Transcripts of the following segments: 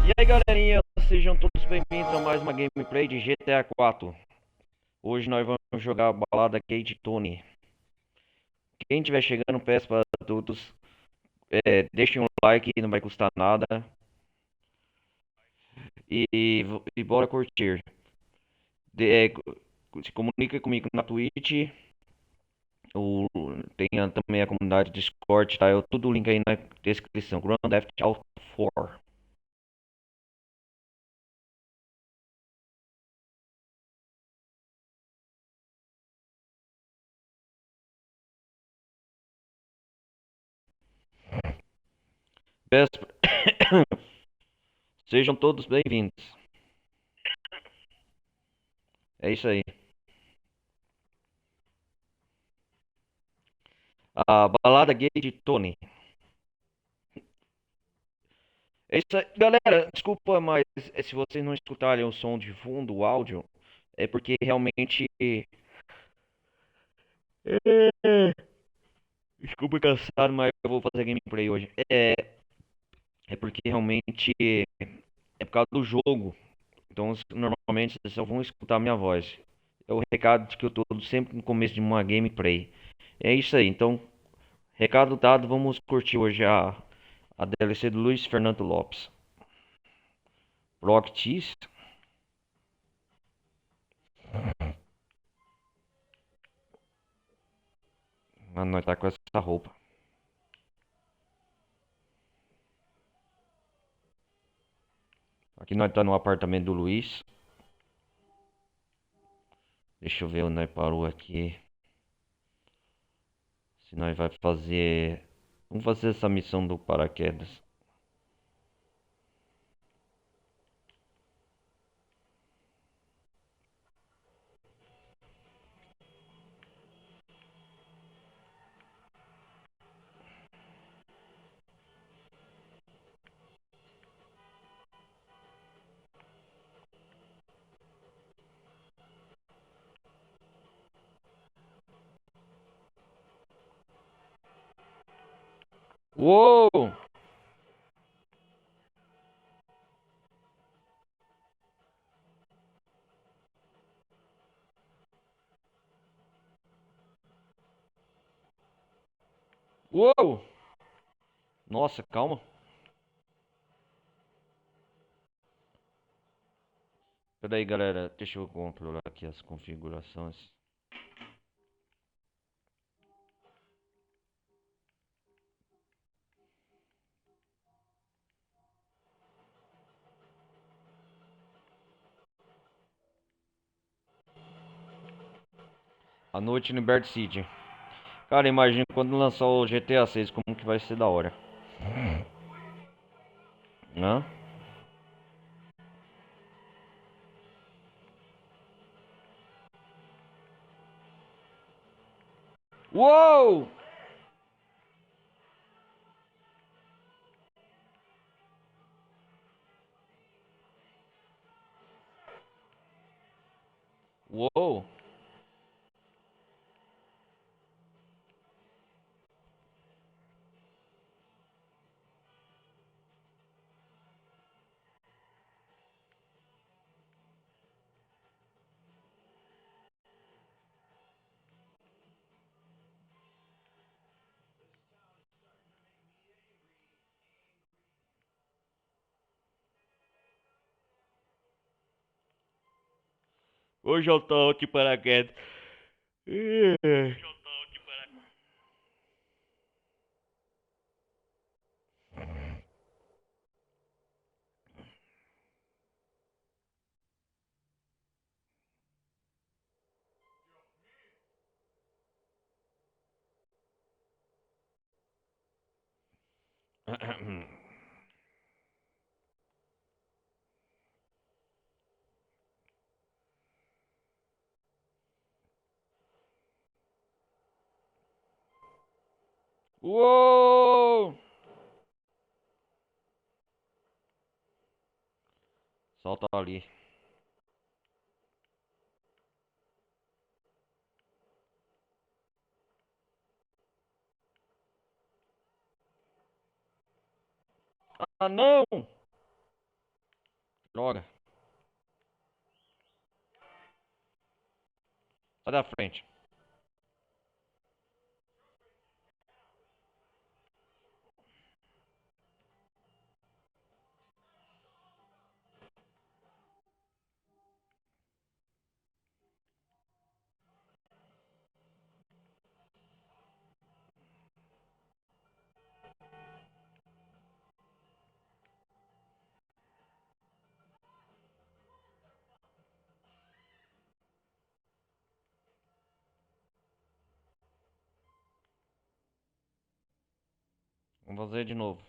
E aí galerinha, sejam todos bem-vindos a mais uma gameplay de GTA 4. Hoje nós vamos jogar a balada Cade Tony. Quem estiver chegando, peço para todos, deixem um like, não vai custar nada. E bora curtir. Se comunica comigo na Twitch, o, tem também a comunidade Discord, tá? Tudo o link aí na descrição. Grand Theft Auto 4. Peço, sejam todos bem-vindos. É isso aí. A balada gay de Tony. É isso aí. Galera, desculpa, mas se vocês não escutarem o som de fundo, o áudio, é porque realmente. Desculpa cansado, mas eu vou fazer gameplay hoje. É porque realmente é por causa do jogo. Então, normalmente vocês só vão escutar minha voz. É o recado que eu dou sempre no começo de uma gameplay. É isso aí. Então, recado dado, vamos curtir hoje a DLC do Luiz Fernando Lopes. Rock Cheese. Mano, nós tá com essa roupa. Aqui nós tá no apartamento do Luiz. Deixa eu ver onde nós parou aqui. Se nós vai fazer. Vamos fazer essa missão do paraquedas. Uou! Uou! Nossa, calma. Pera aí, galera. Deixa eu controlar aqui as configurações. A noite no Liberty City. Cara, imagina quando lançar o GTA 6, como que vai ser da hora. Hã? Uou! Uou! Hoje eu tô aqui paraquedas. Uou! Solta ali. Ah, não! Droga. Sai da frente. Vamos fazer de novo.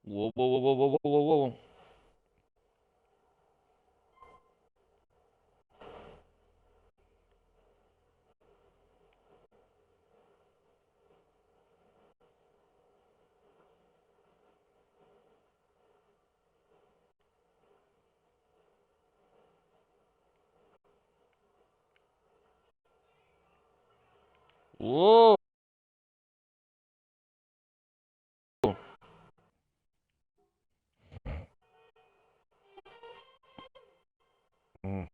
Uou, uou, uou, uou, uou, uou, uou. Uou. Hum,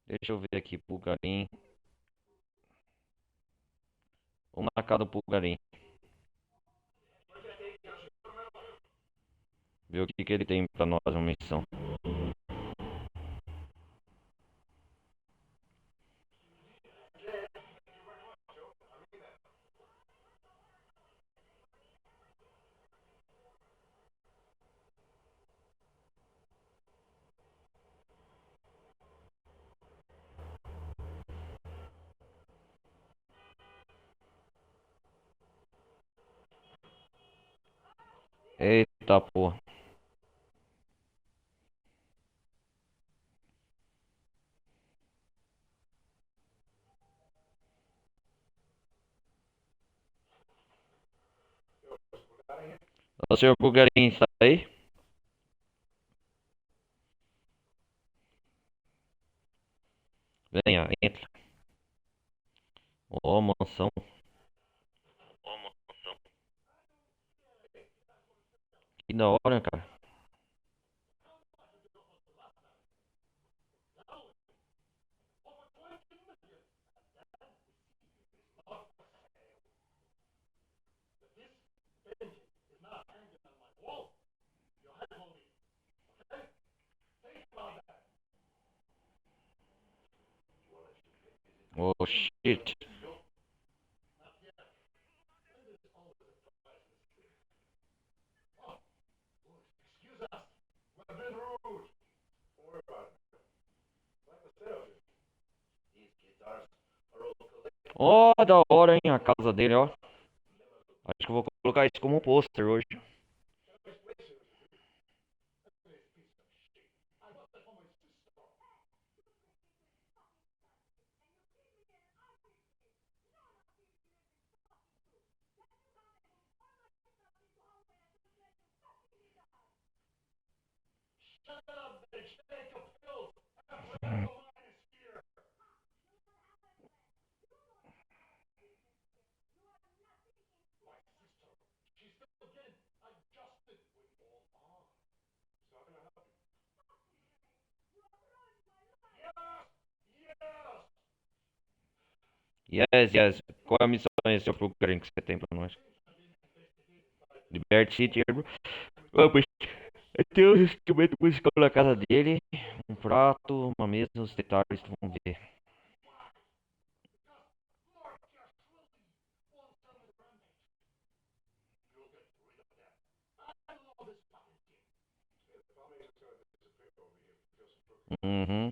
Deixa eu ver aqui, Pulgarim. Vamos na casa do Pulgarim. Ver o que que ele tem pra nós, uma missão. Eita porra. O senhor Pulgarim, está aí? Venha, entra. Ó, mansão. Que da hora, cara. Oh, shit. Ó, da hora, hein, a casa dele, ó. Acho que eu vou colocar isso como um pôster hoje. Yes, yes. Qual é a missão aí, seu Pulgarim, que você tem pra nós? Liberty City, bro. Vamos. Tem um instrumento musical na casa dele. Um prato, uma mesa, os detalhes, vamos ver. Uhum.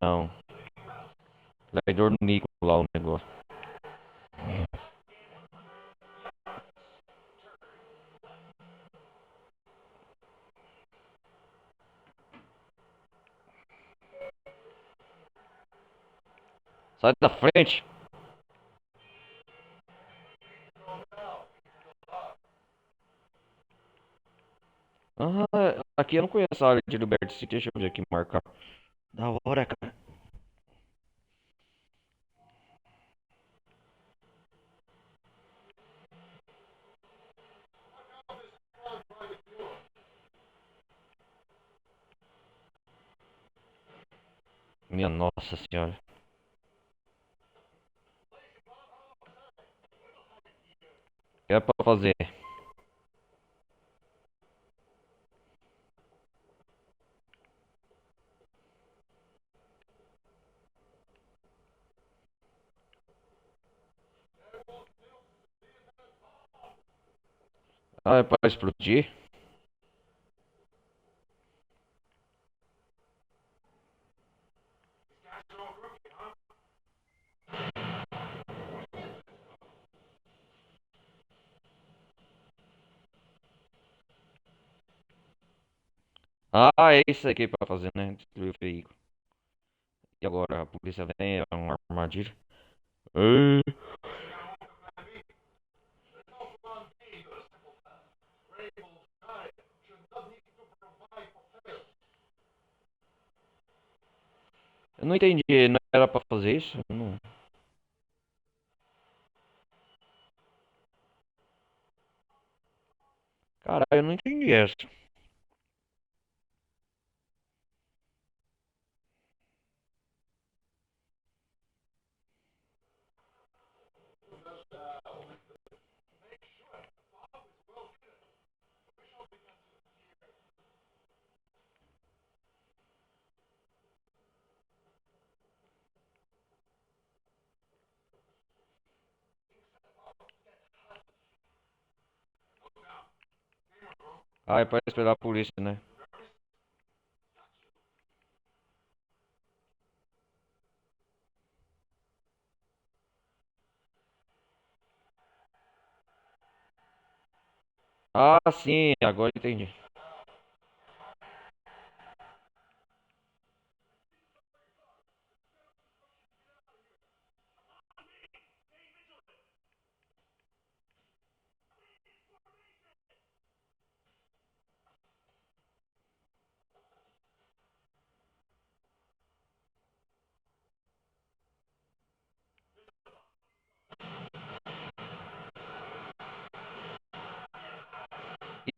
Não. Lá em Dornico, lá o negócio. Sai da frente. Ah, aqui eu não conheço a área de Liberty City. Deixa eu ver aqui, marcar. Da hora, cara. Minha nossa senhora. É pra fazer. Ah, é pra explodir? Ah, é isso aqui pra fazer, né? Destruir o veículo. E agora a polícia vem, é uma armadilha. Ei, eu não entendi, não era pra fazer isso? Não. Caralho, eu não entendi essa. Ah, é pra esperar a polícia, né? Ah, sim, agora entendi.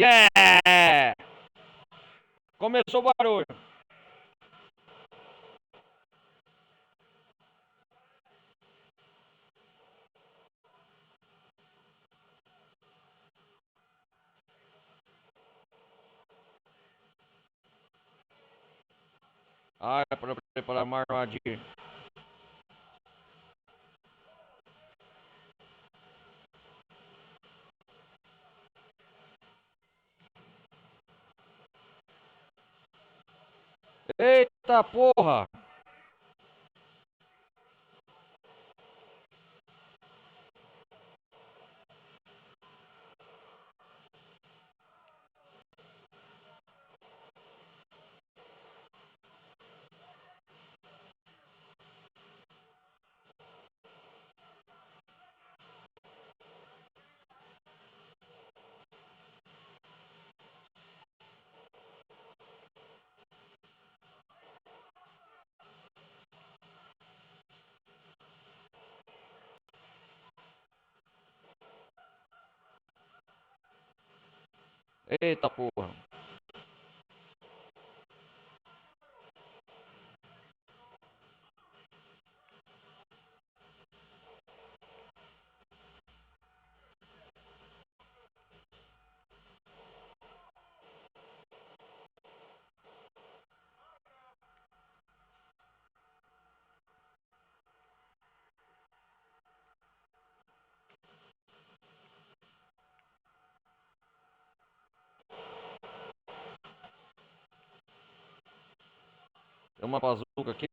Yeah! Começou o barulho. Ah, é pra preparar uma armadilha. Eita porra! Eita porra! Tem uma bazuca aqui.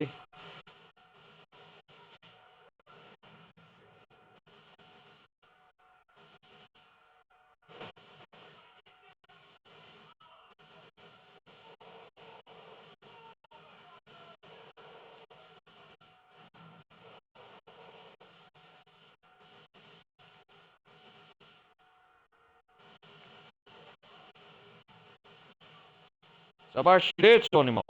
Se abaixa direito, seu animal.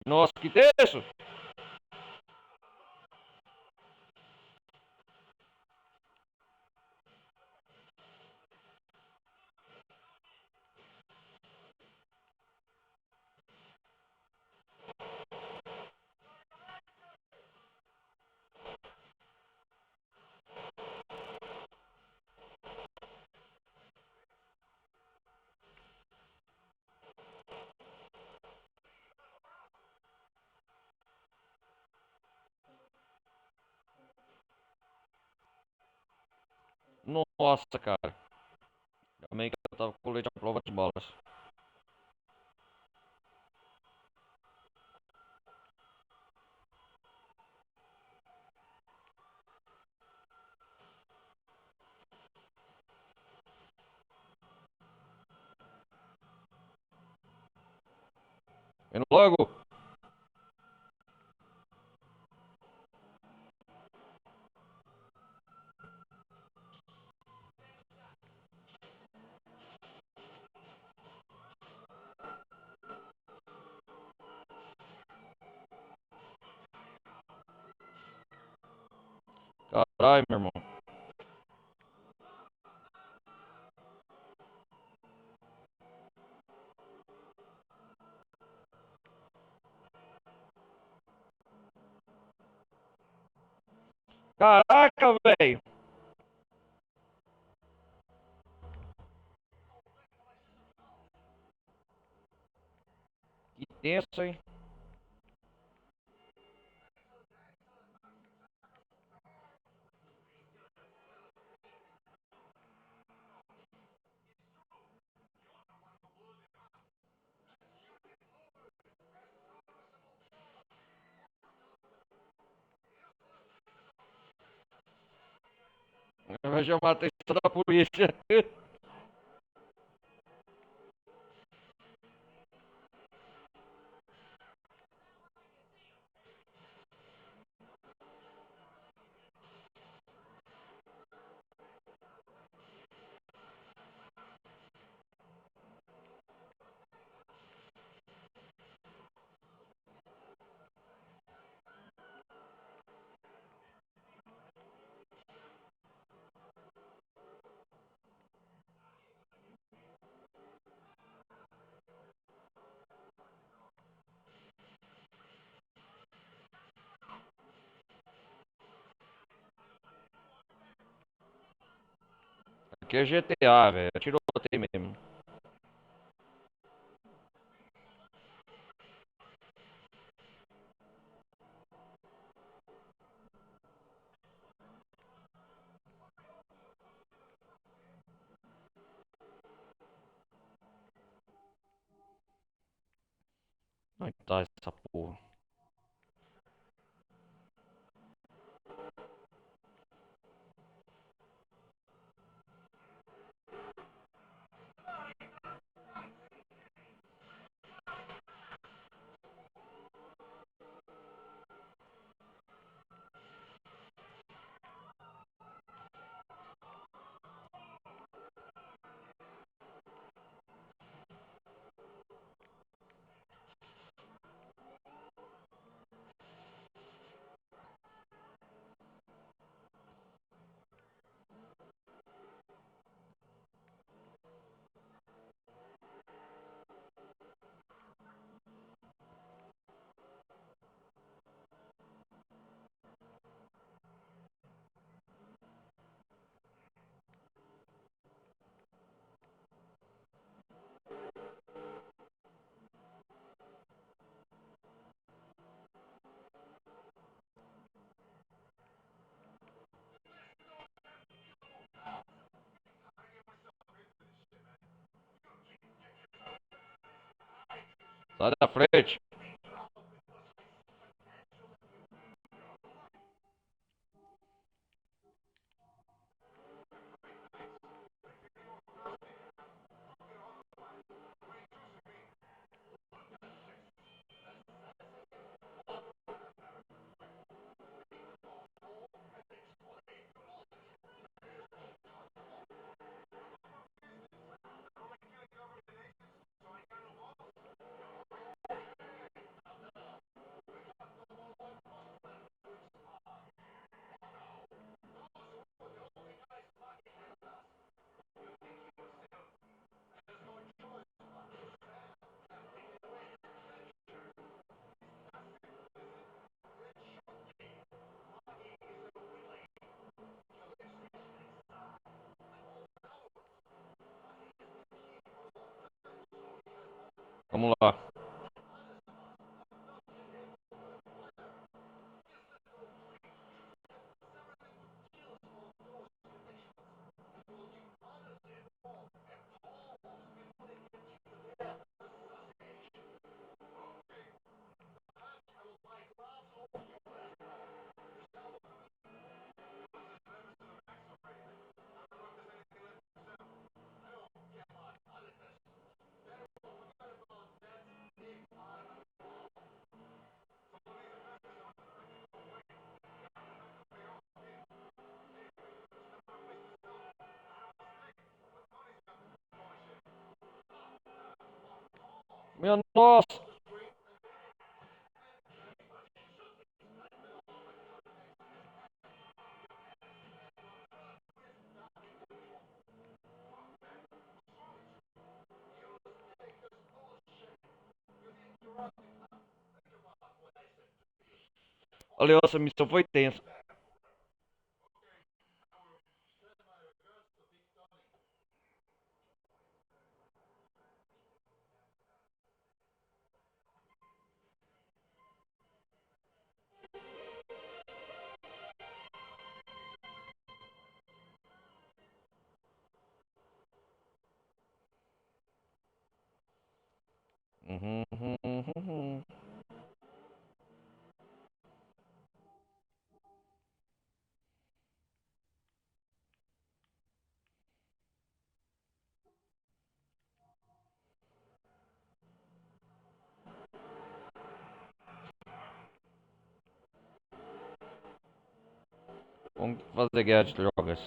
Nossa, que texto! Nossa, cara. Também que eu tava com leite à prova de balas. Vendo logo? Caralho, meu irmão. Caraca, velho. Que tenso, hein? Vai chamar a atenção da polícia. Aqui é GTA, velho. É tiroteio mesmo. Onde tá essa porra? Lá da frente. Vamos lá. Minha nossa. Olha, essa missão foi tensa. Uhum. Vamos fazer guerra de drogas.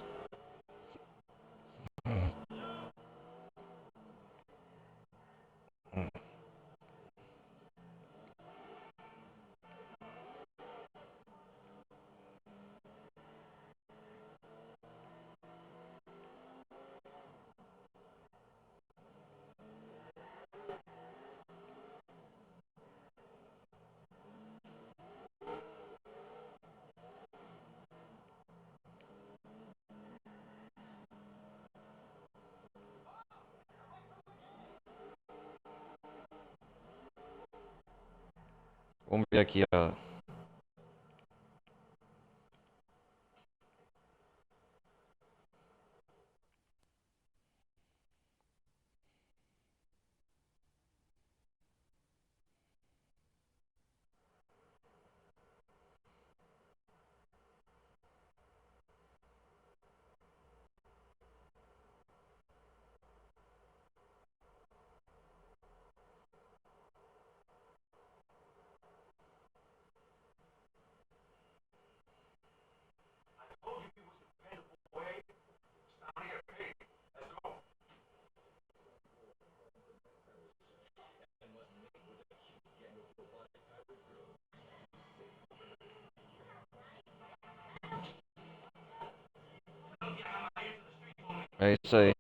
Vamos ver aqui a. É isso aí.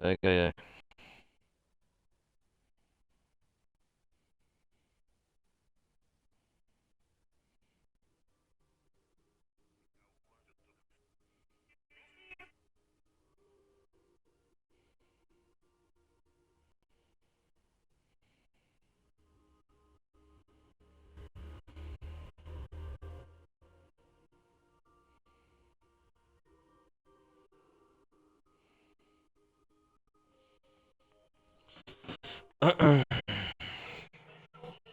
É.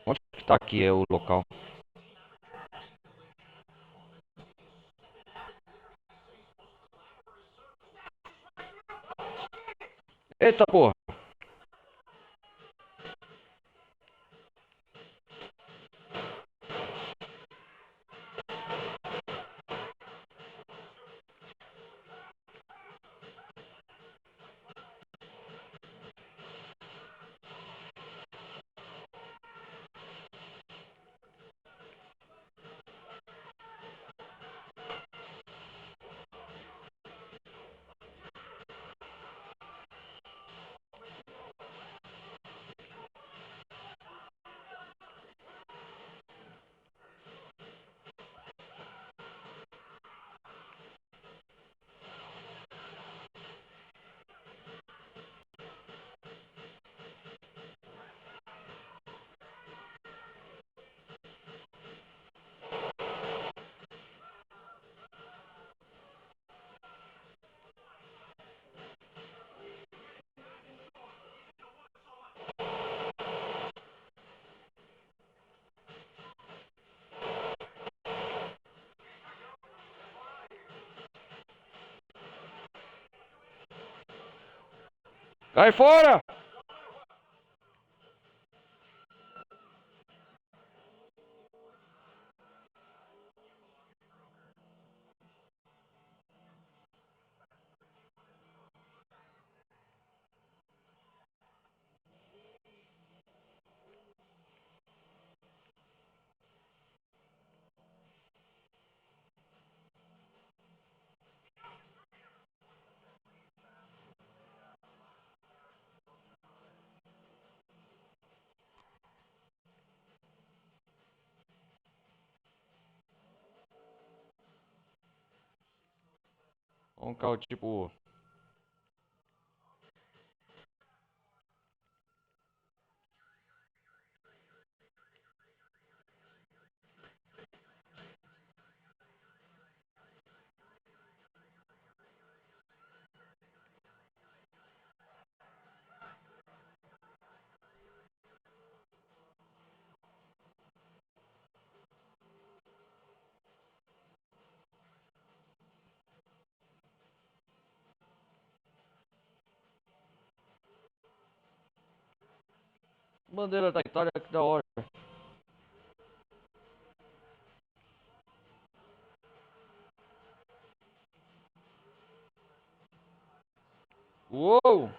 Onde que tá aqui é o local? Eita porra! Cai fora! Um carro tipo. Bandeira da Itália, que da hora. Uou!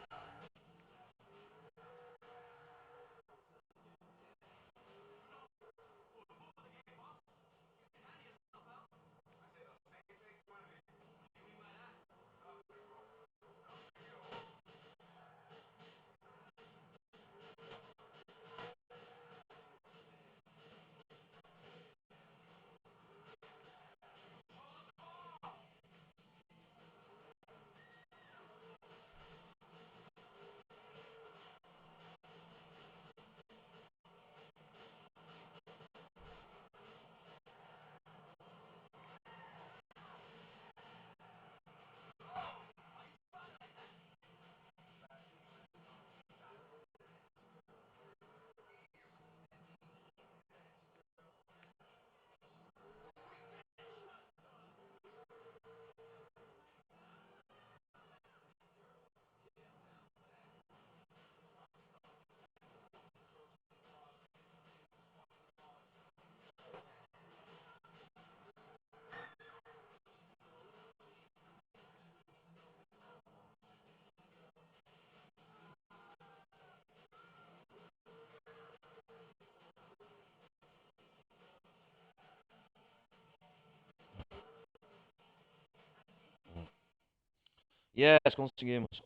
Yes, conseguimos.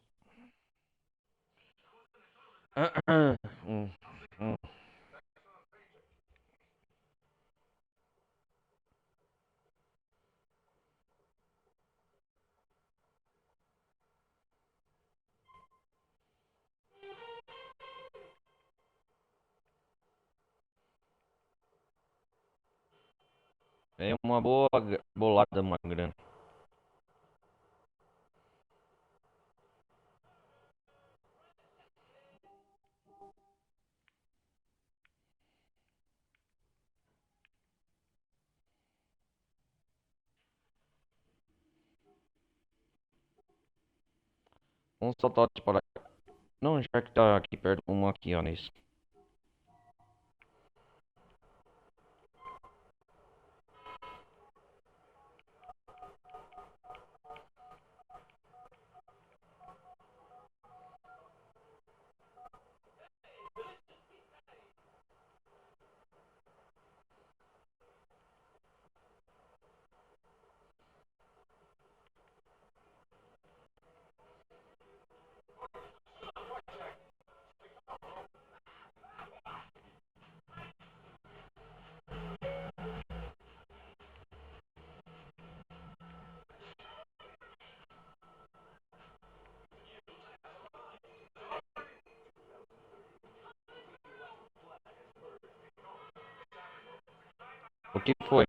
Hum, hum. É uma boa bolada, uma grana. Um saltote para. Não, já que tá aqui perto, um aqui, ó, nisso. O que foi?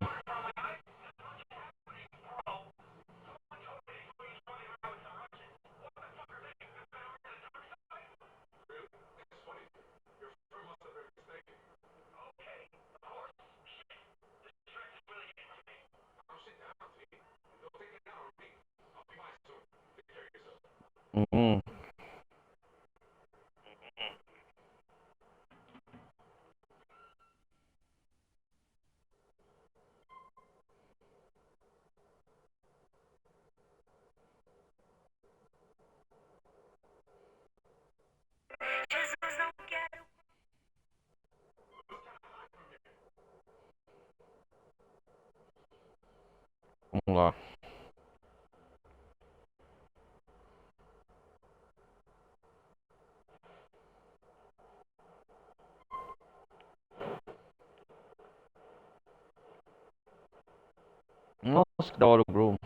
Hum, vamos lá. Nossa, que da hora o Bro.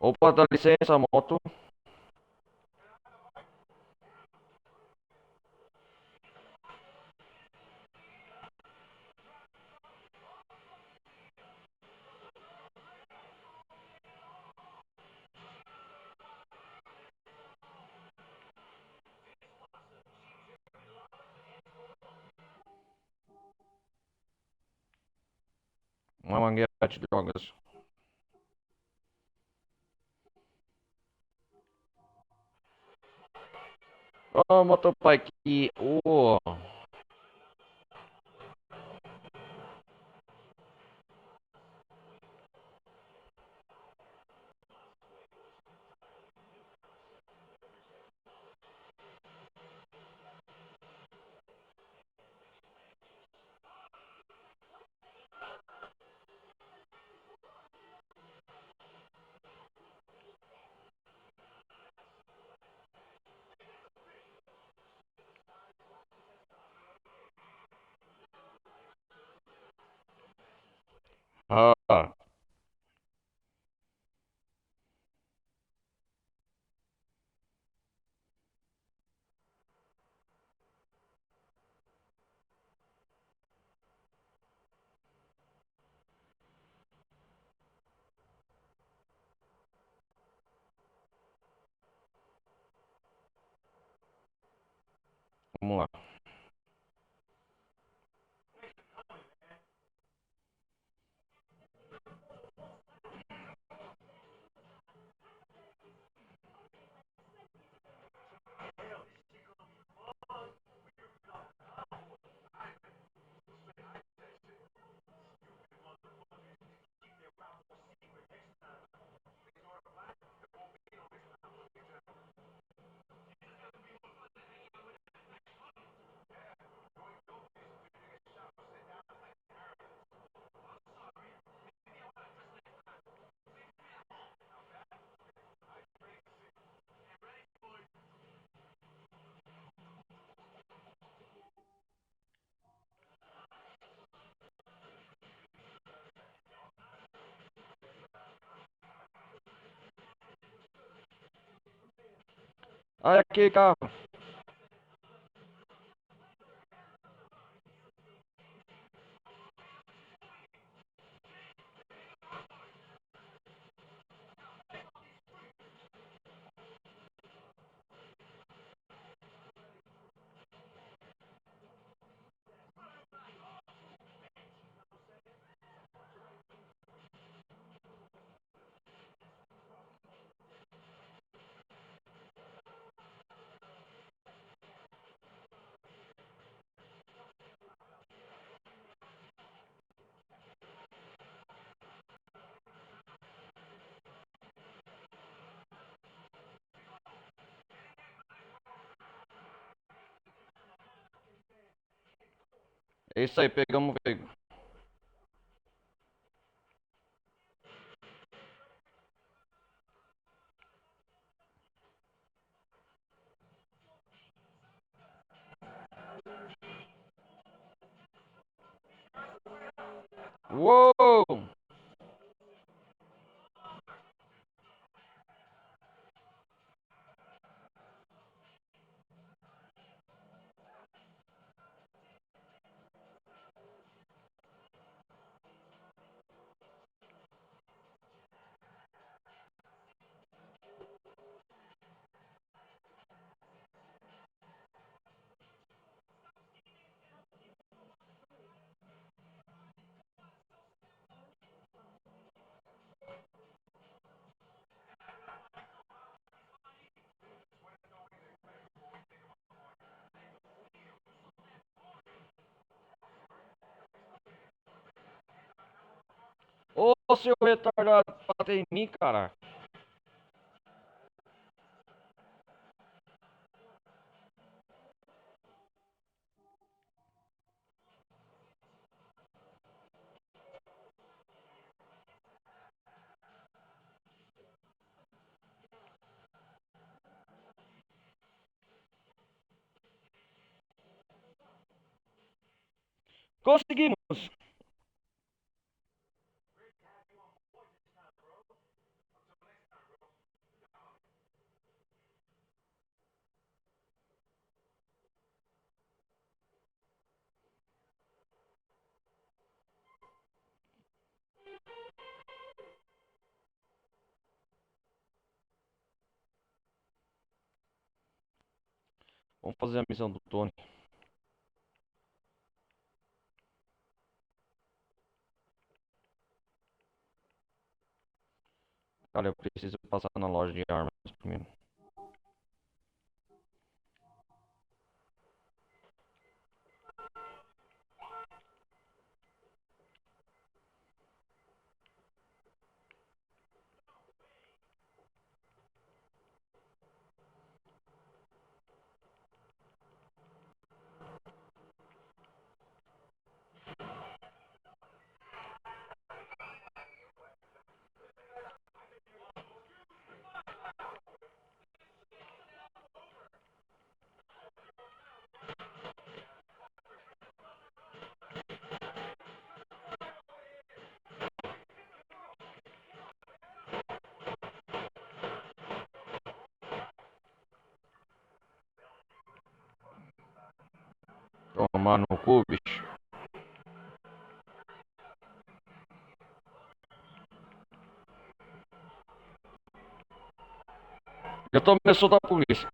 Opa, dá licença, moto. Uma mangueira de drogas. Ó, motopai que. Ô, ah, vamos lá. Ai, aquele carro. É isso aí, pegamos o veículo. Uou! Ô, seu retardado, bate em mim, cara. Conseguimos! Vamos fazer a missão do Tony. Cara, eu preciso passar na loja de armas primeiro. Tomar no cu, bicho. Já tô começou da polícia.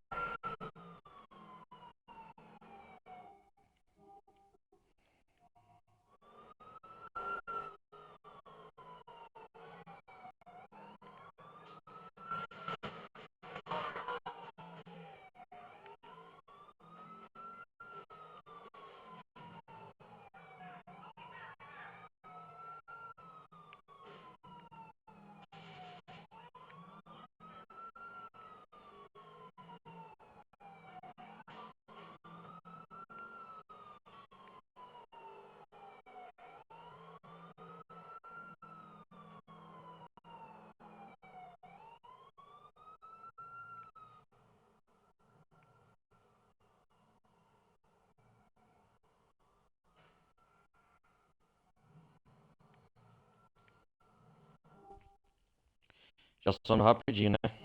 Já sono rapidinho, né?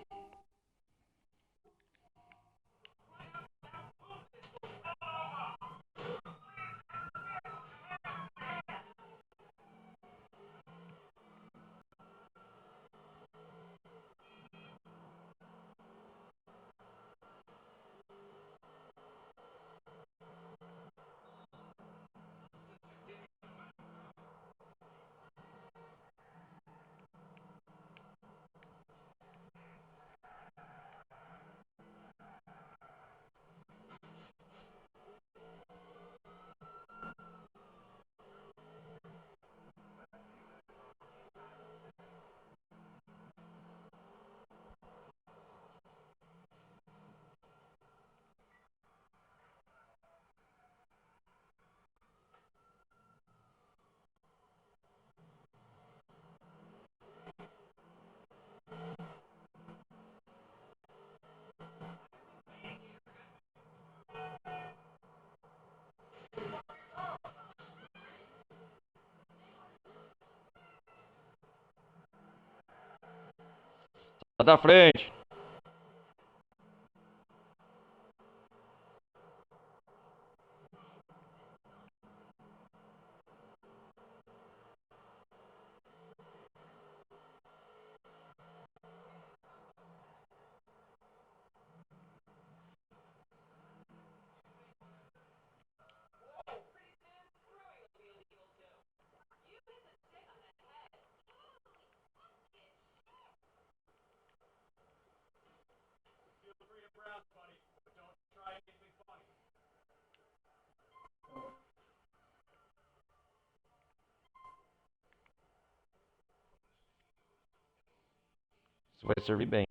da frente. Isso vai servir bem.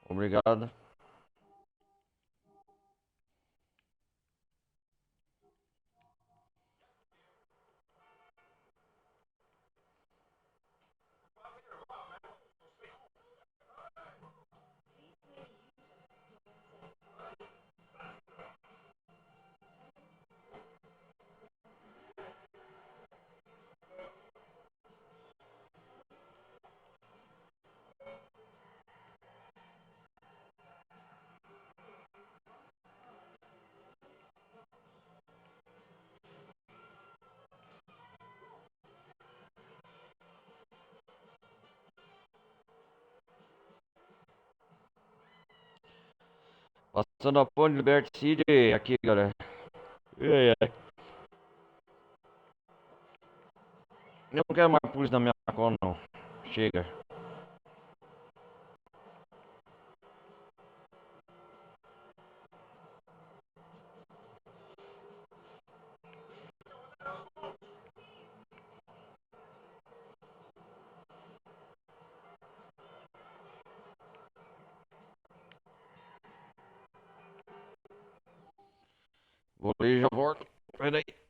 Obrigado. Passando a ponte Liberty City aqui, galera. Ai, ai. Eu não quero mais polícia na minha conta, não. Chega. Vou ali e já volto. Peraí.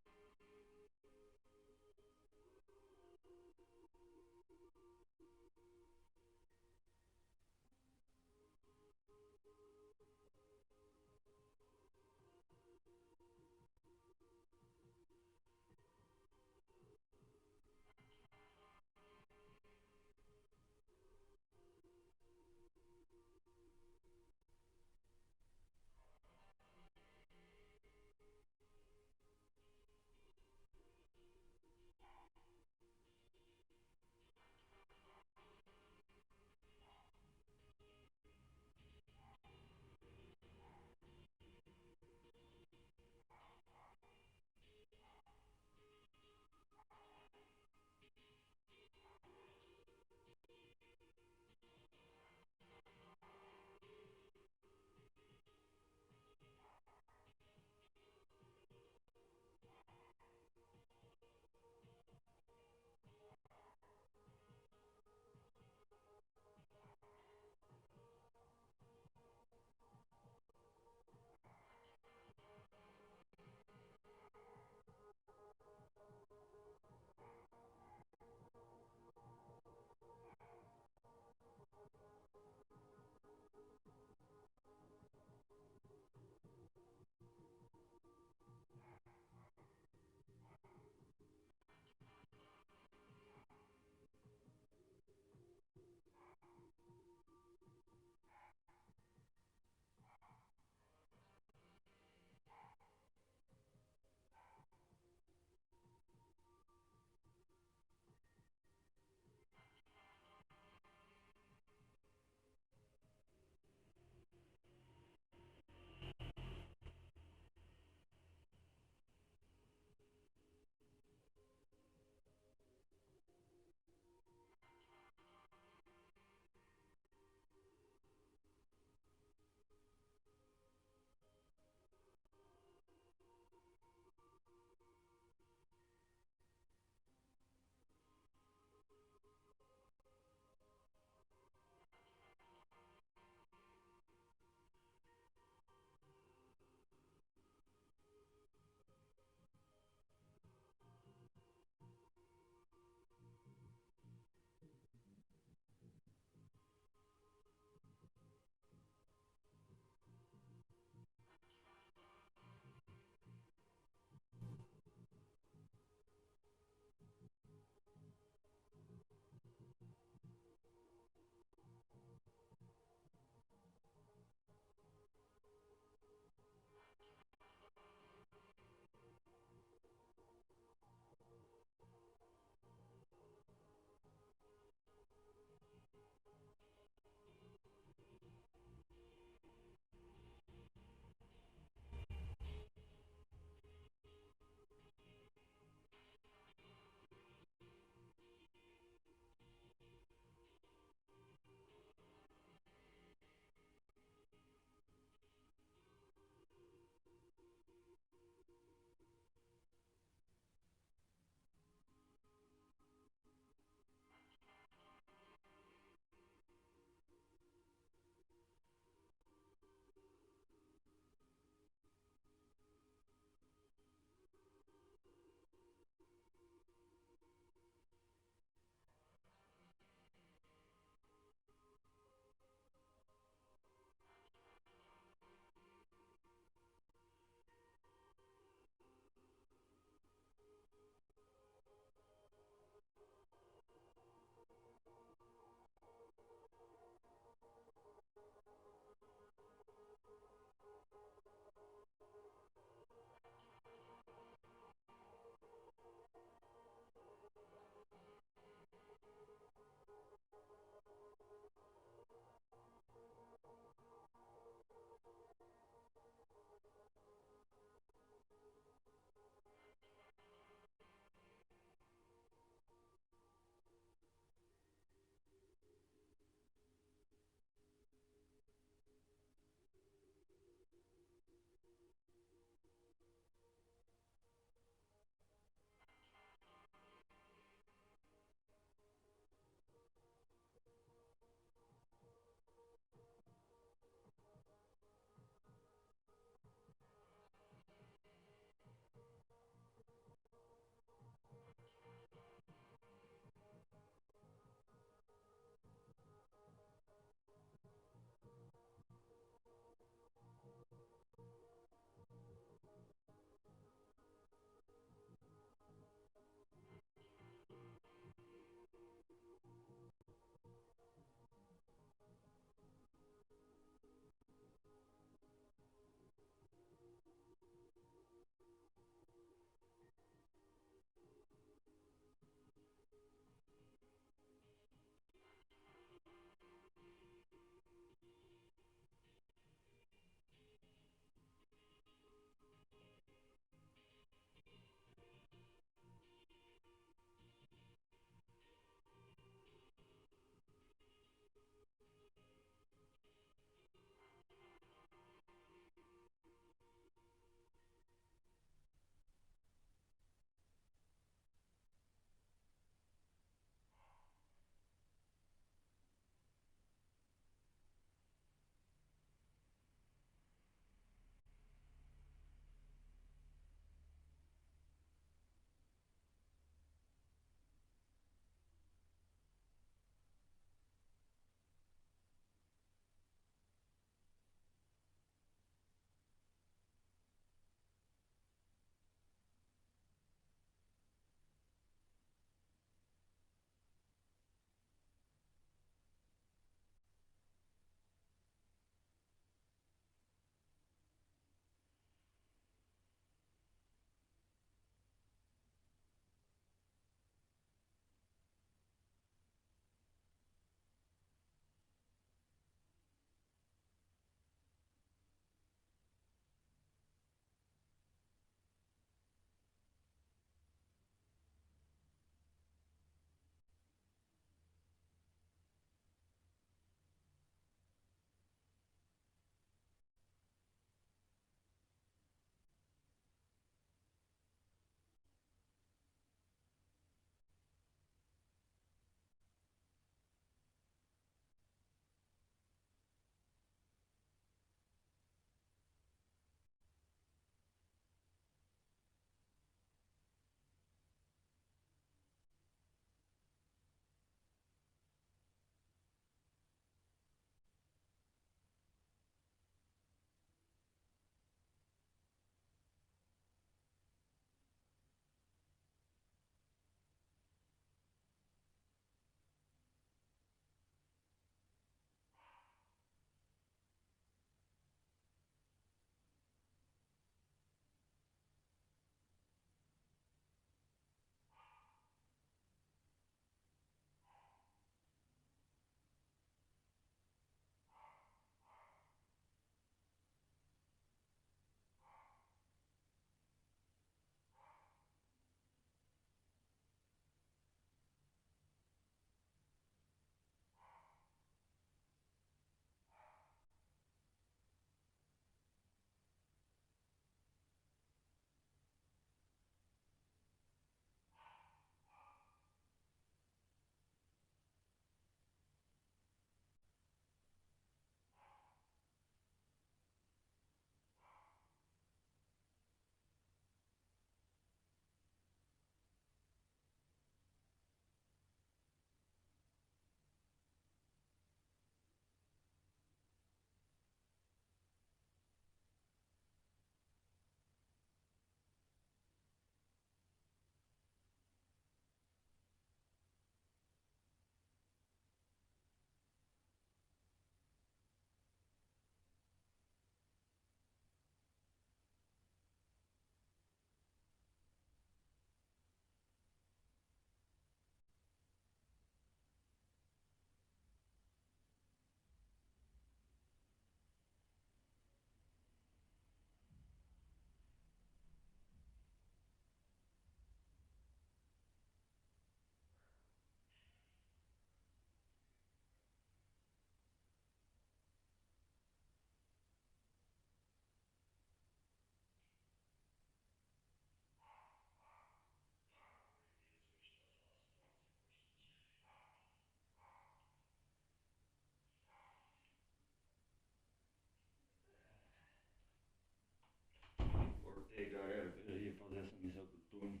Cortei, galera. Peraí, fazer essa missão do Tony.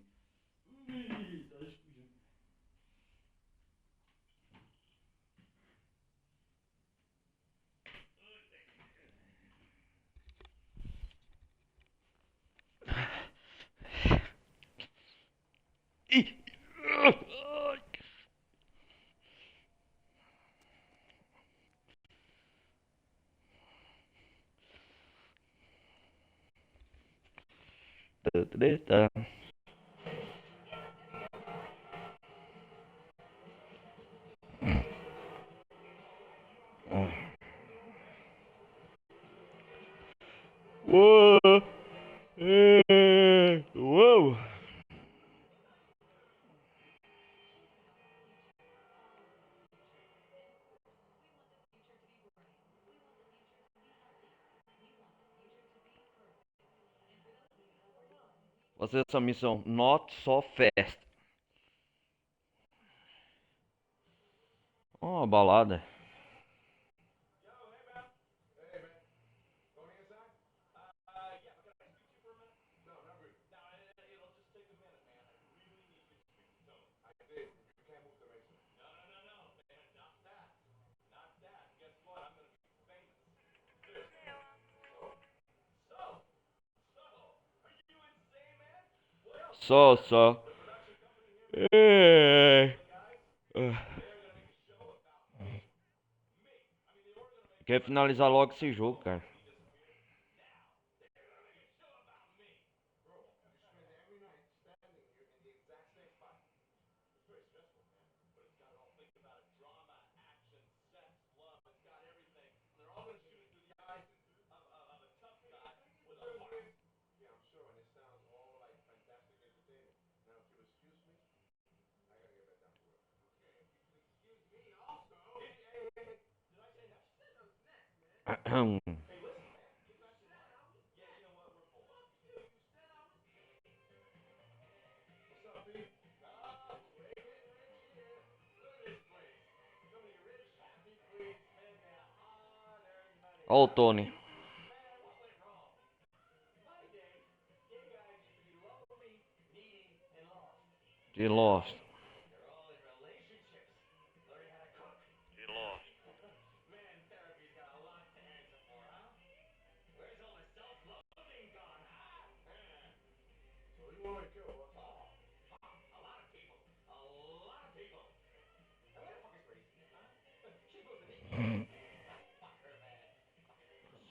Ih, tá explodindo. Ih! Treta. Uou! Uou! Fazer essa missão Not So Fast. Ó, uma balada. Só. É. Quer finalizar logo esse jogo, cara. Ó o Tony. De Lost.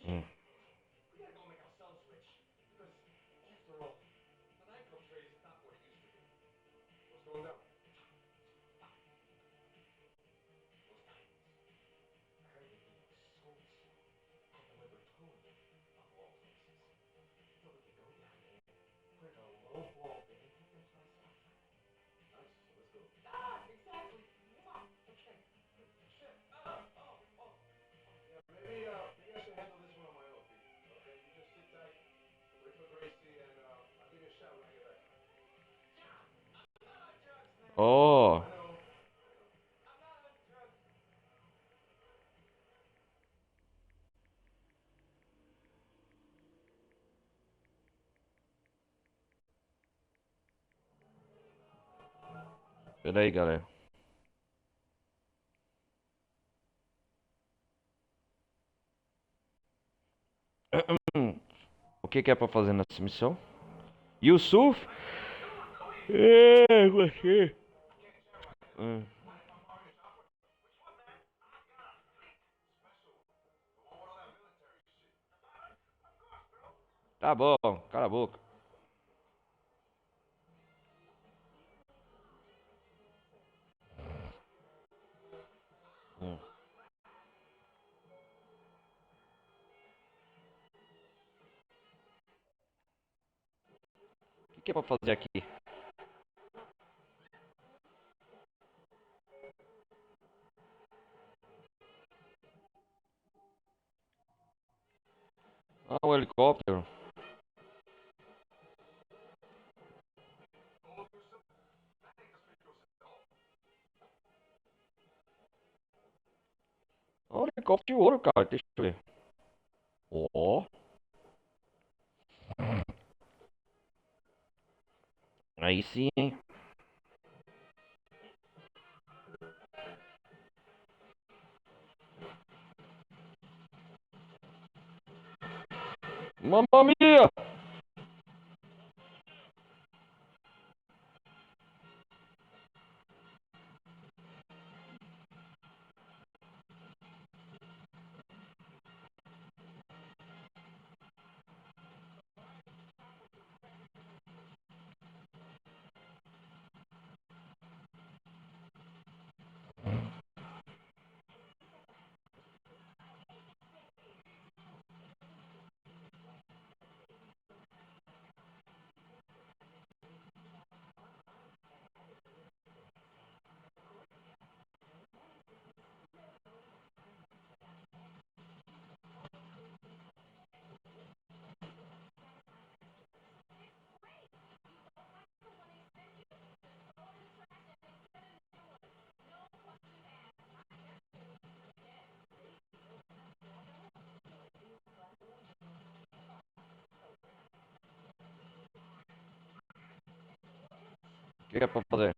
Hum. Ó. Pera aí, galera. O que que é pra fazer nessa missão? Yusuf? É, você. Hum. Tá bom, cala a boca. Hum. O que que é pra fazer aqui? Ah, o helicóptero. Ah, o helicóptero de ouro, cara. Deixa eu ver. Ó. Aí sim, hein? Mamma mia! que é pra fazer?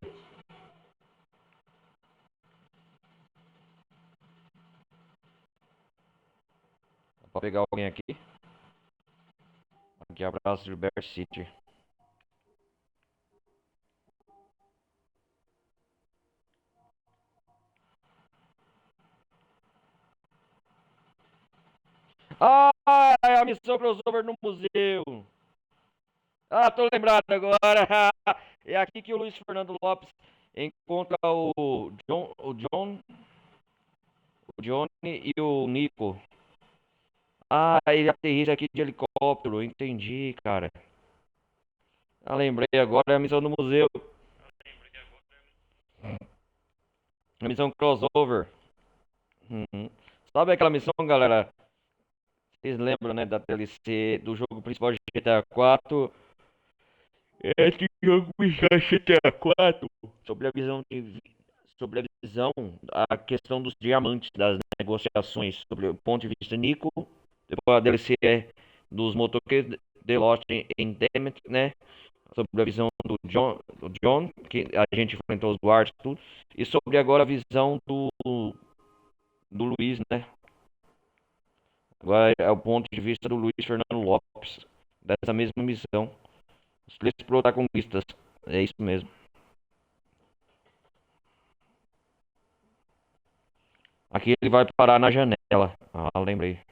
É pra pegar alguém aqui? Aqui, abraço de Bear City. Ah, é a missão crossover no museu. Ah, tô lembrado agora. É aqui que o Luiz Fernando Lopes encontra o Johnny e o Nico. Ah, ele aterrissa aqui de helicóptero. Entendi, cara. Ah, lembrei agora, é a missão do museu. A missão crossover. Uhum. Sabe aquela missão, galera? Vocês lembram, né, da DLC do jogo principal de GTA 4? Esse jogo principal de GTA 4 sobre a visão sobre a visão, a questão dos diamantes, das negociações, sobre o ponto de vista Nico. Depois a DLC dos motoqueiros de Lost em Demet, né? Sobre a visão do John, que a gente enfrentou os guardas e tudo. E sobre agora a visão do Luiz, né? Agora é o ponto de vista do Luiz Fernando Lopes, dessa mesma missão. Os três protagonistas. É isso mesmo. Aqui ele vai parar na janela. Ah, lembrei.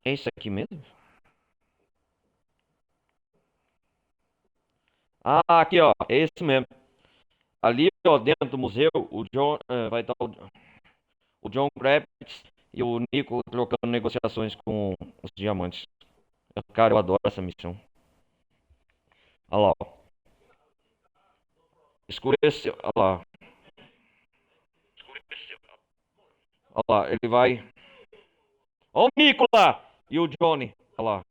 É isso aqui mesmo? Ah, aqui ó, é esse mesmo. Ali ó, dentro do museu, o John vai estar o John Kravitz e o Nico trocando negociações com os diamantes. Cara, eu adoro essa missão. Olha lá, ó. Escureceu. Olha lá. Olha lá, ele vai. Ó o Nico lá! E o Johnny. Olha lá.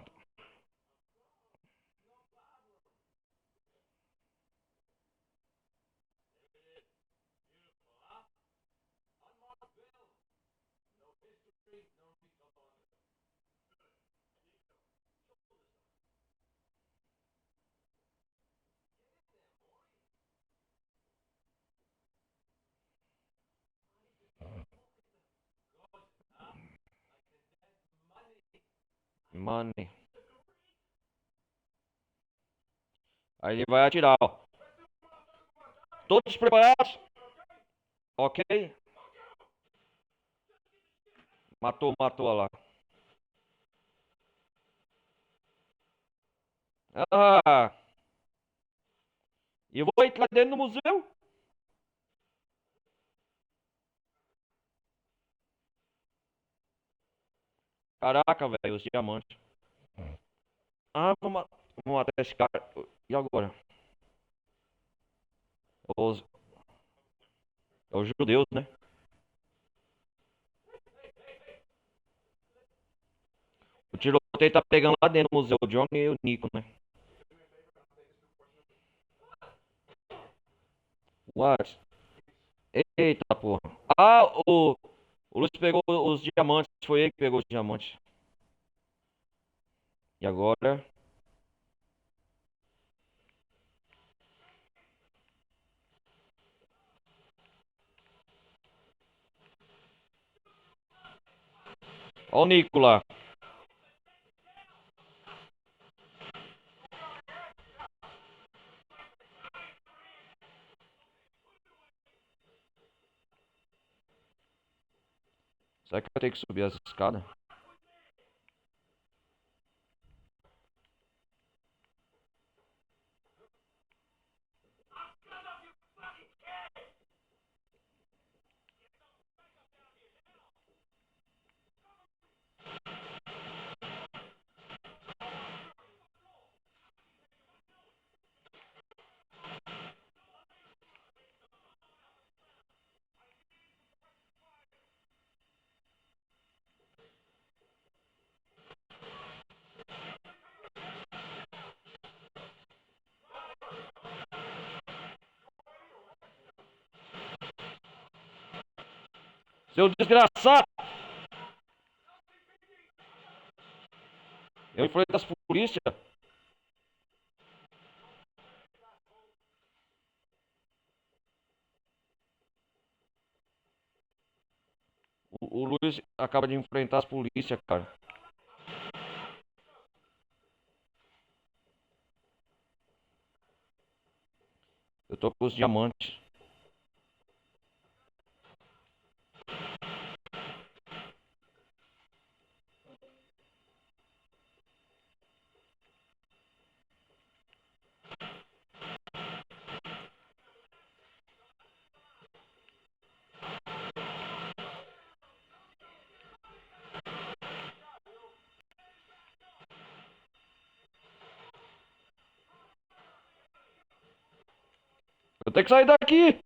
Mano. Aí ele vai atirar, ó. Todos preparados? Ok? Matou, matou, olha lá. Ah, eu vou entrar dentro do museu? Caraca, velho, os diamantes. Ah, vamos matar esse cara. E agora? Os, os judeus, né? O tiroteio tá pegando lá dentro do museu, o Johnny e o Nico, né? What? Eita, porra. Ah, o Luiz pegou os diamantes. Foi ele que pegou os diamantes. E agora? Ó o Nico lá. Será que vai ter que subir essa escada? Seu desgraçado! Eu enfrento as polícia. o Luiz acaba de enfrentar as polícias, cara. Eu tô com os diamantes. Eu tenho que sair daqui!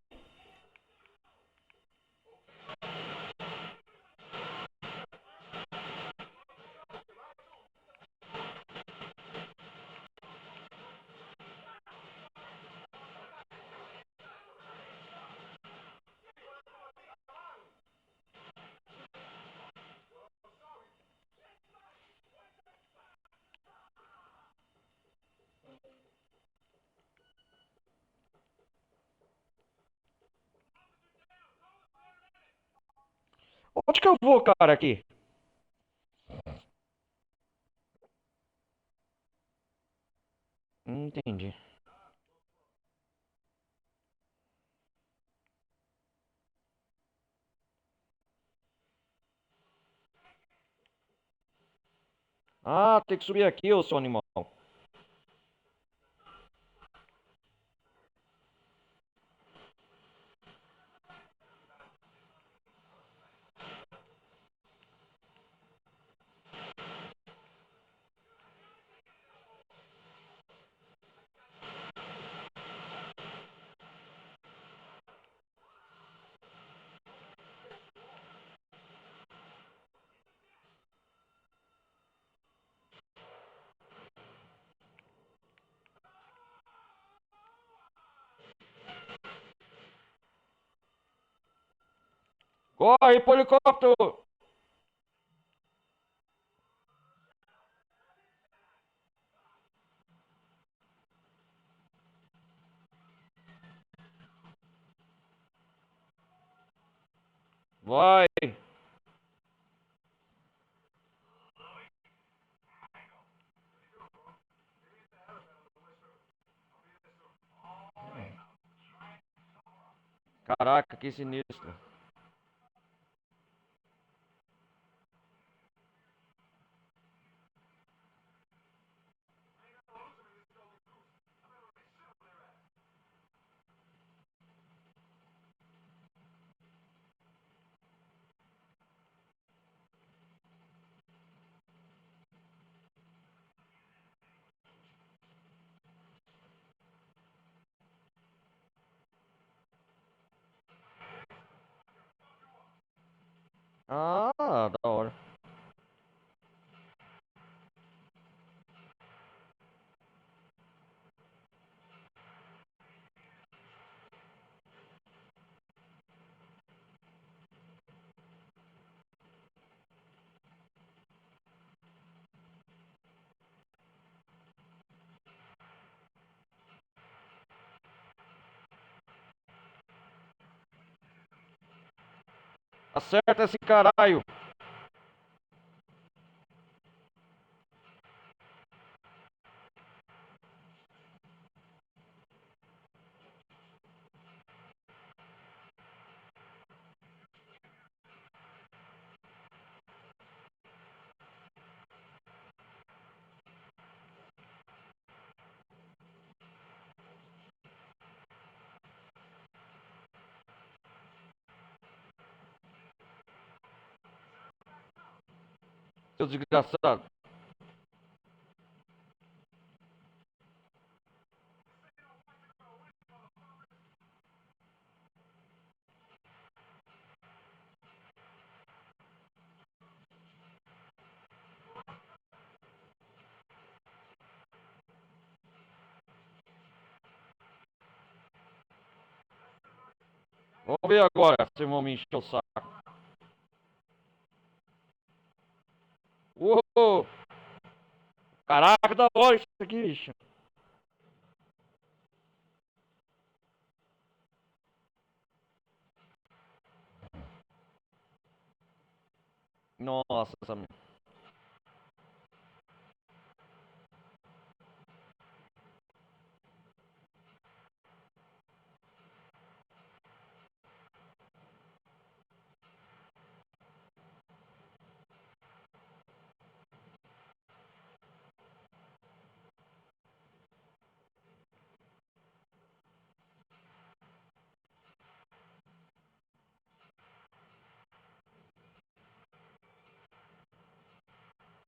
Onde que eu vou, cara, aqui? Entendi. Ah, tem que subir aqui, ô seu animal. Corre pro helicóptero! Vai! Caraca, que sinistro. Ah, da hora. Acerta esse caralho. Seu desgraçado. Vamos ver agora se vão me encher o saco. Uou! Caraca, da hora isso aqui, bicho. Nossa,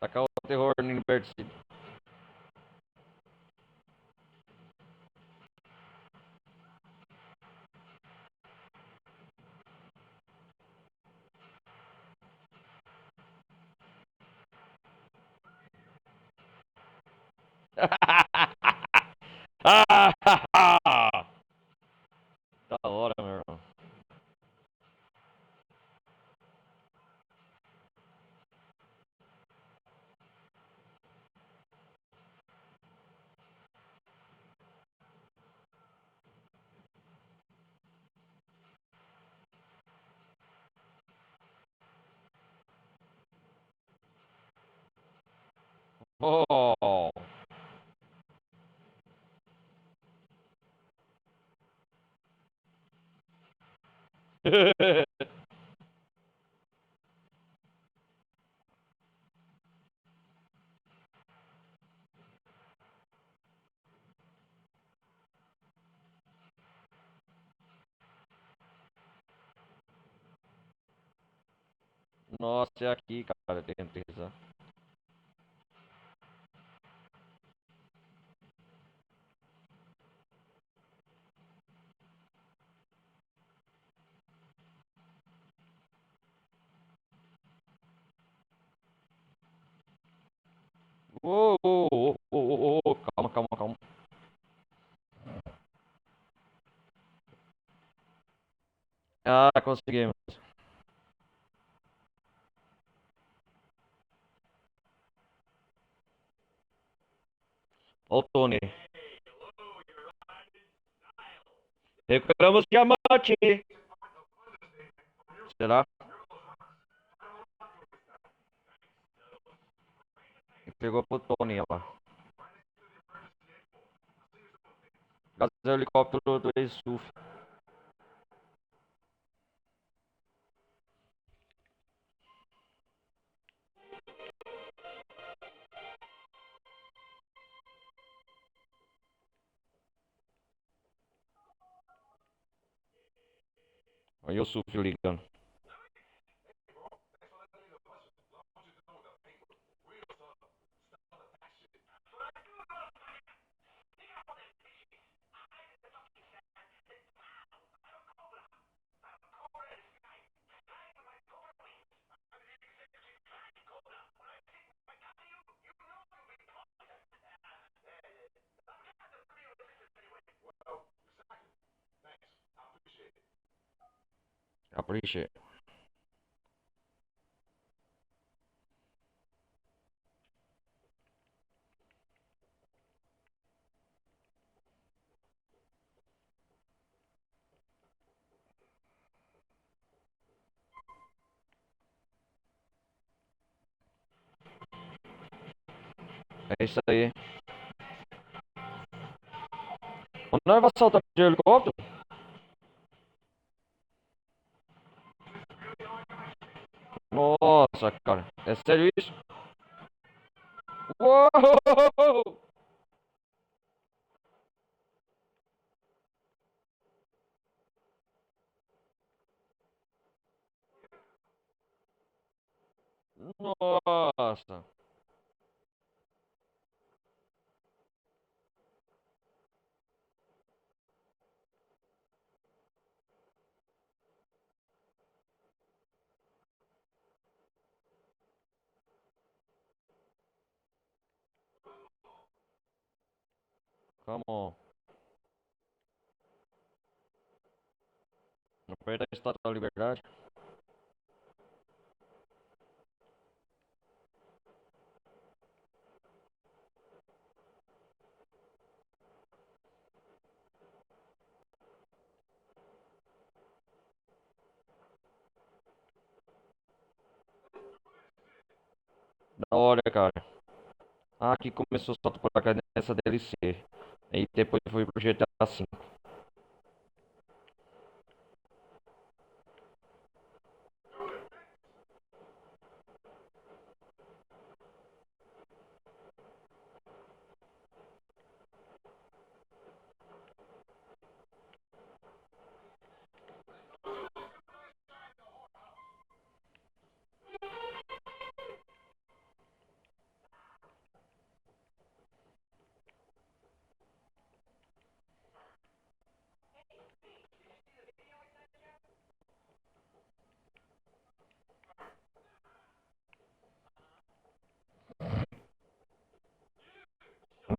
tacar o terror no Liberty City. Da hora, meu irmão. Oh. Nossa, é aqui, cara, tem que pensar. Ô, ô, ô, ô, ô, ô, calma, calma, calma. Ah, conseguimos. Ó o Tony. Recuperamos diamante. Será? Pegou pro Tony lá. Caso o helicóptero do ex-Suf. Aí o Suf ligando. Capricha. É isso aí. Nós vamos saltar de helicóptero? Nossa, cara. É sério isso? Uou! Nossa. Come on. Perto da Estátua da Liberdade. Da hora, cara. Ah, aqui começou só por causa dessa DLC. Aí depois foi pro GTA V.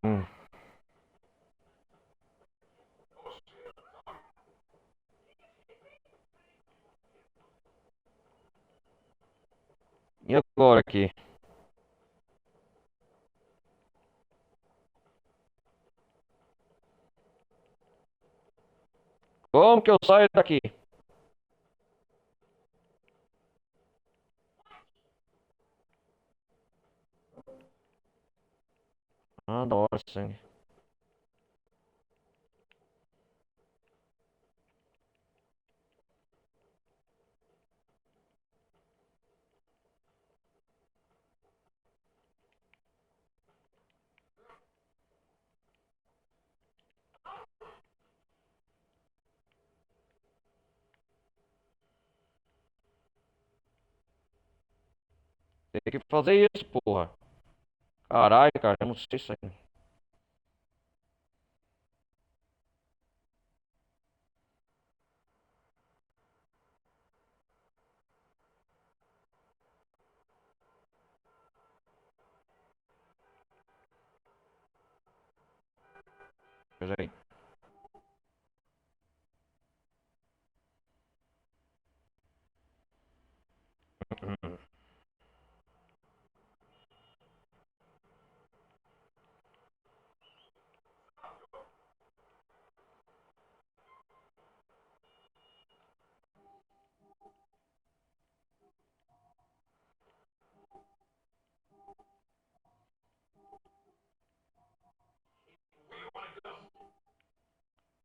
Hum. E agora aqui? Como que eu saio daqui? Ah, da hora, sangue. Tem que fazer isso, porra. Caralho, cara, eu não sei isso aí. Pera aí.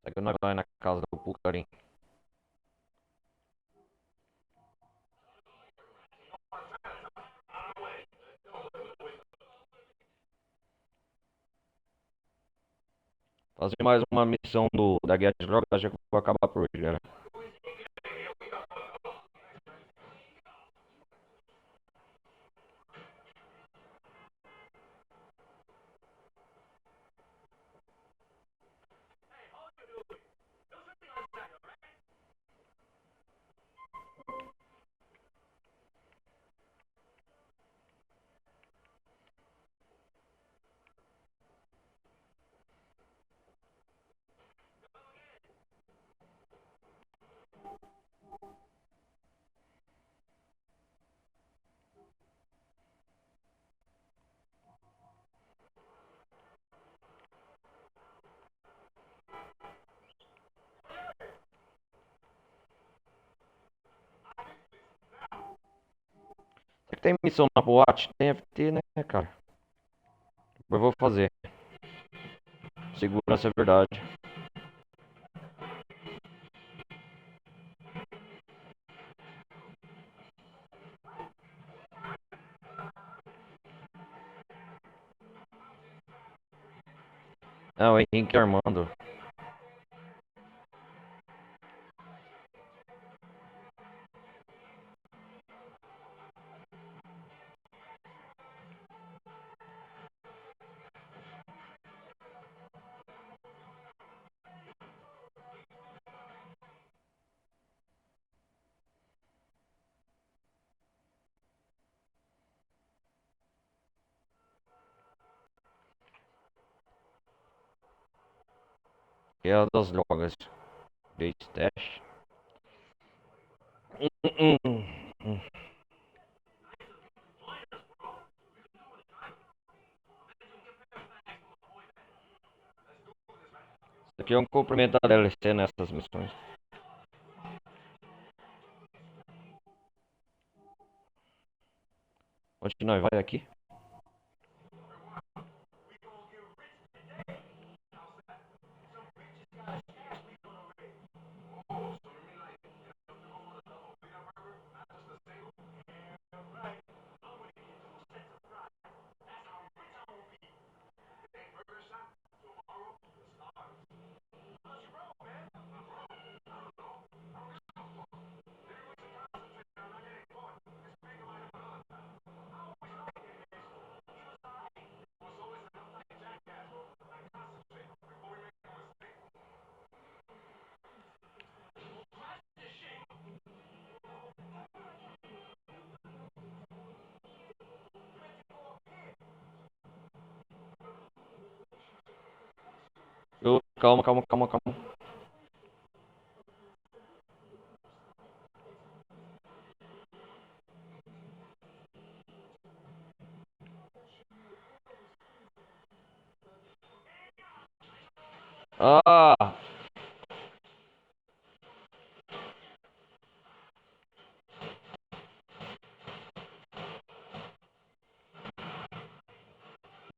Será que nós vai na casa do Pucarim? Fazer mais uma missão da Guia de Drogas, já que eu vou acabar por hoje, galera. Será que tem missão na boate? Deve ter, né, cara? Eu vou fazer. Segurança é verdade. Ah, o Henrique Armando. Que é a das drogas. Date Dash. Hum, hum, hum. Isso aqui é um cumprimento da DLC nessas missões. Onde que nós vai aqui? Calma, calma, calma, calma. Ah,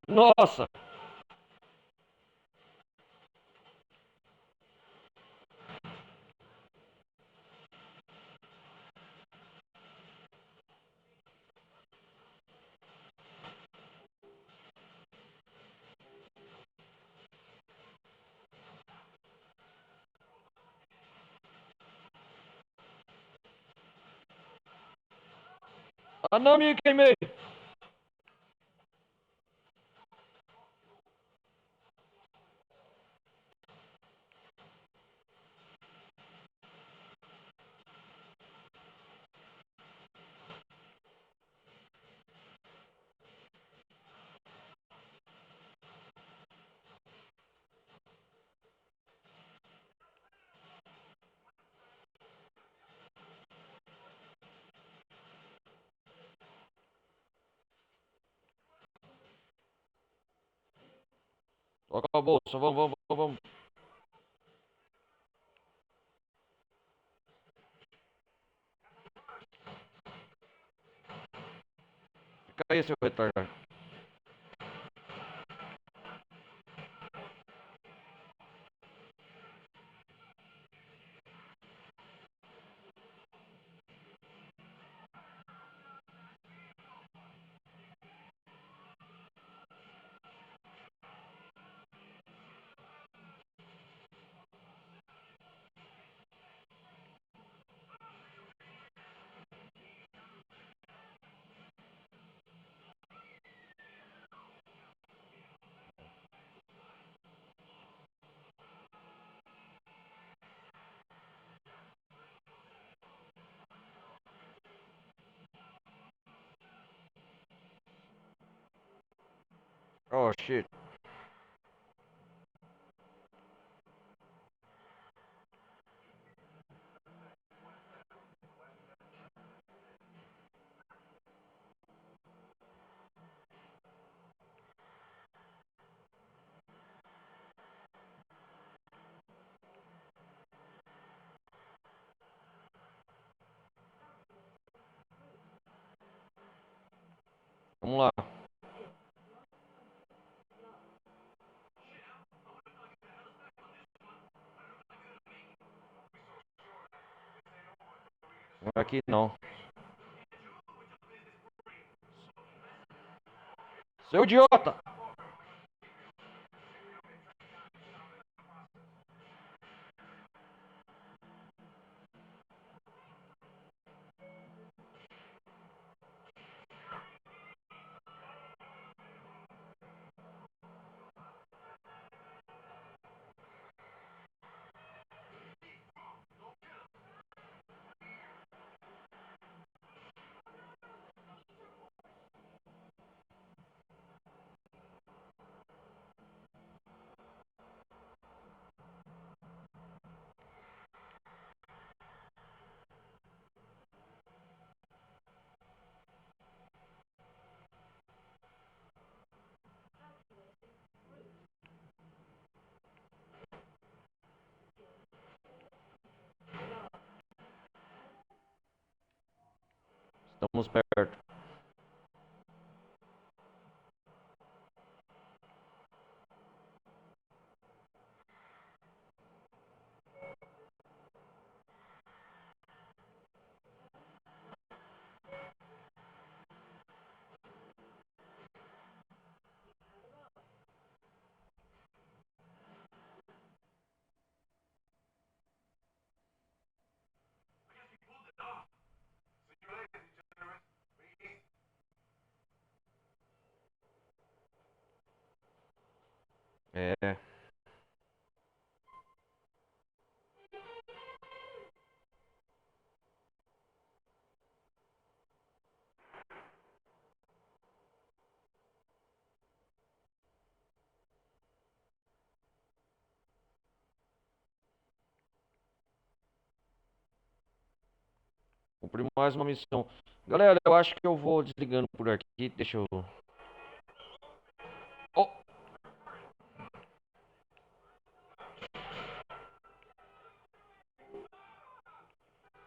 nossa! Ah, não, me queimei! Toca a bolsa, vamos, vamos, vamos. Fica aí, seu retardado. Oh, shit. Vamos lá. Não é aqui não. Seu idiota! Estamos perto. É. Cumpri mais uma missão. Galera, eu acho que eu vou desligando por aqui. Deixa eu. Oh,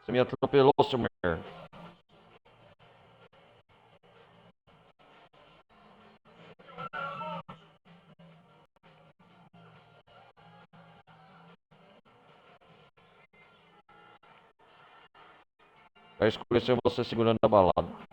você me atropelou, seu merda. Vai escurecer você segurando a balada.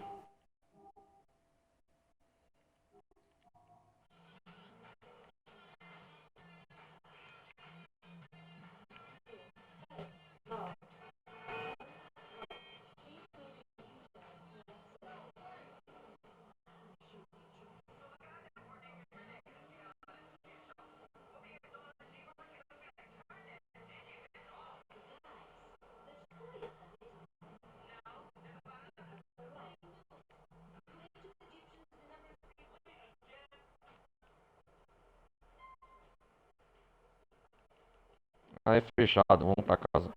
Aí fechado, vamos pra casa.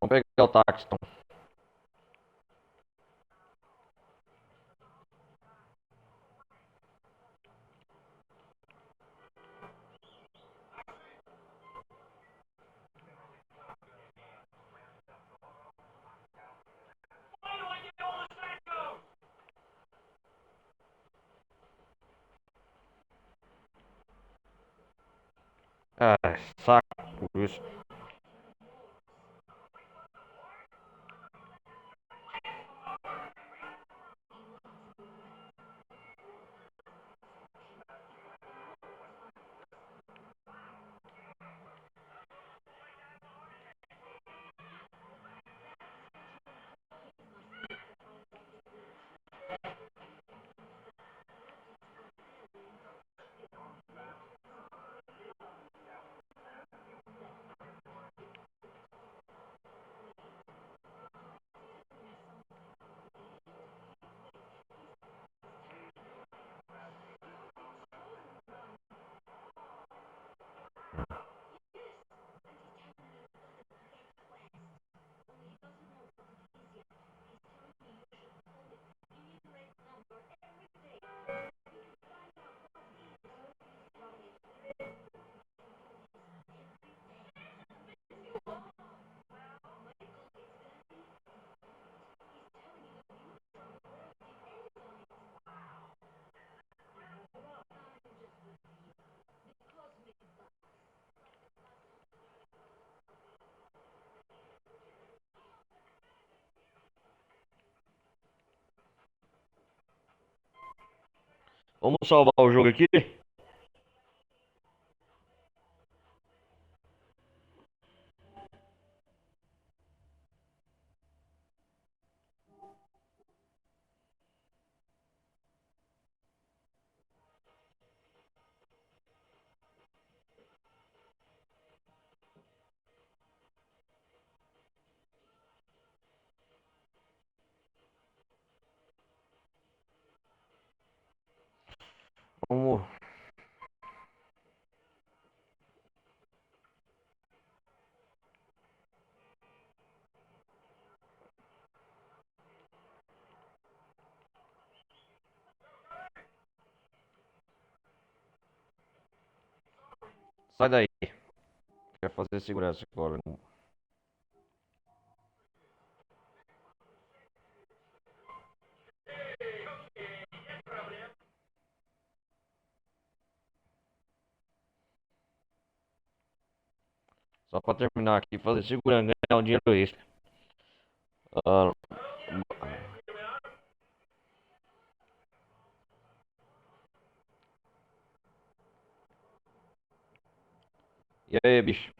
Vamos pegar o táxi, então. É, saco por isso. Vamos salvar o jogo aqui? Vamos. Sai daí. Quer fazer segurança agora. Só pra terminar aqui, fazer segurança, ganhar um dinheiro extra. Ah, e aí, bicho?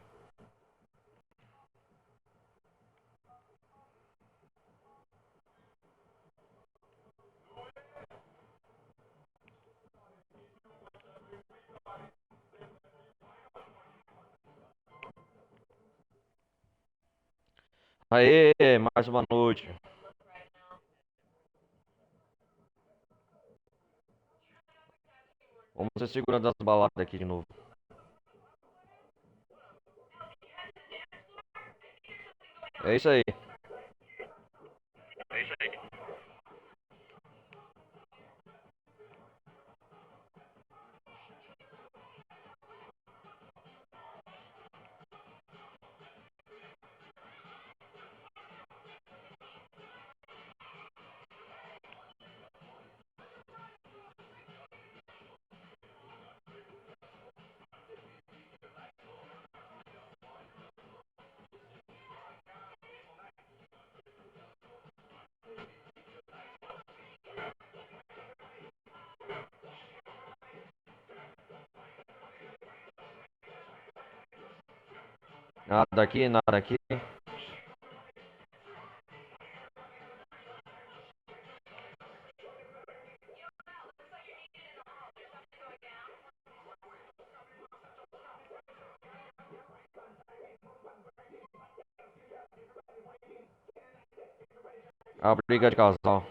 Aê, mais uma noite. Vamos ser segurando as baladas aqui de novo. É isso aí. Nada aqui, nada aqui. A briga de casal.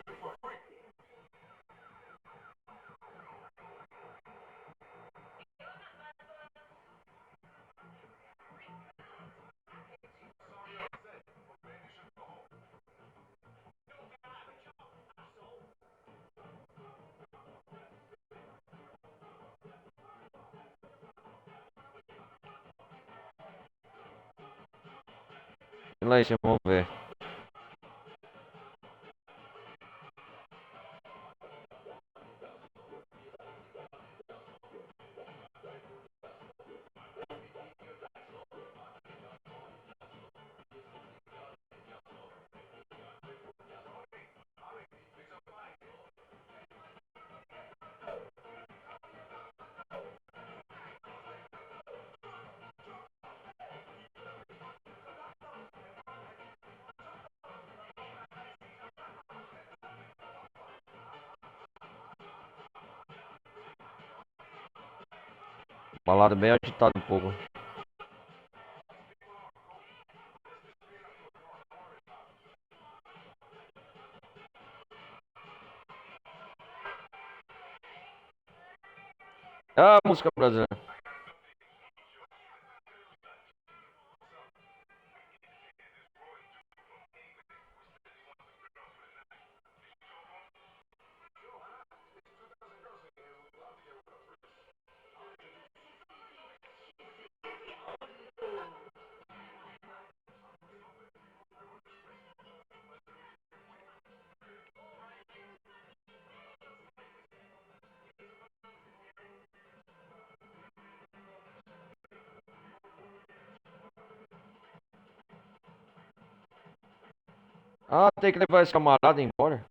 Silêncio, vamos ver. Balada bem agitada um pouco. Ah, música brasileira. Ah, tem que levar esse camarada embora.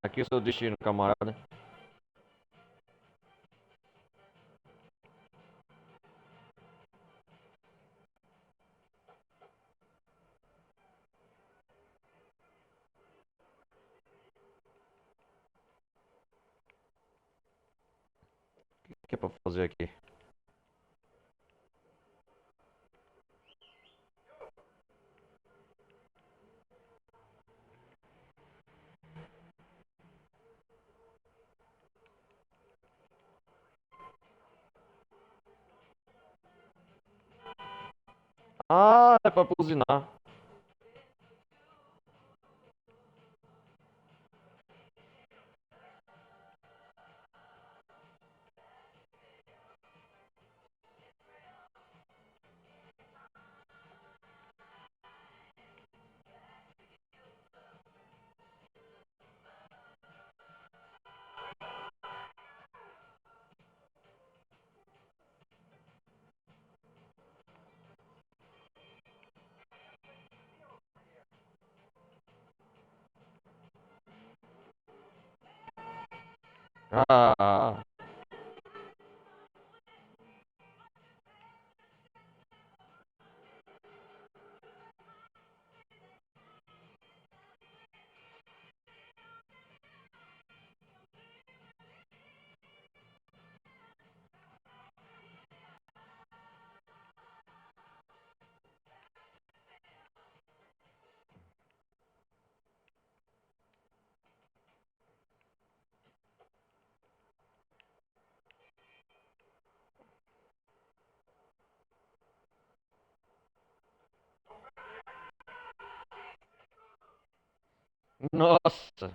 Aqui é o seu destino, camarada. O que é pra fazer aqui? Ah, é pra buzinar. Ah, nossa.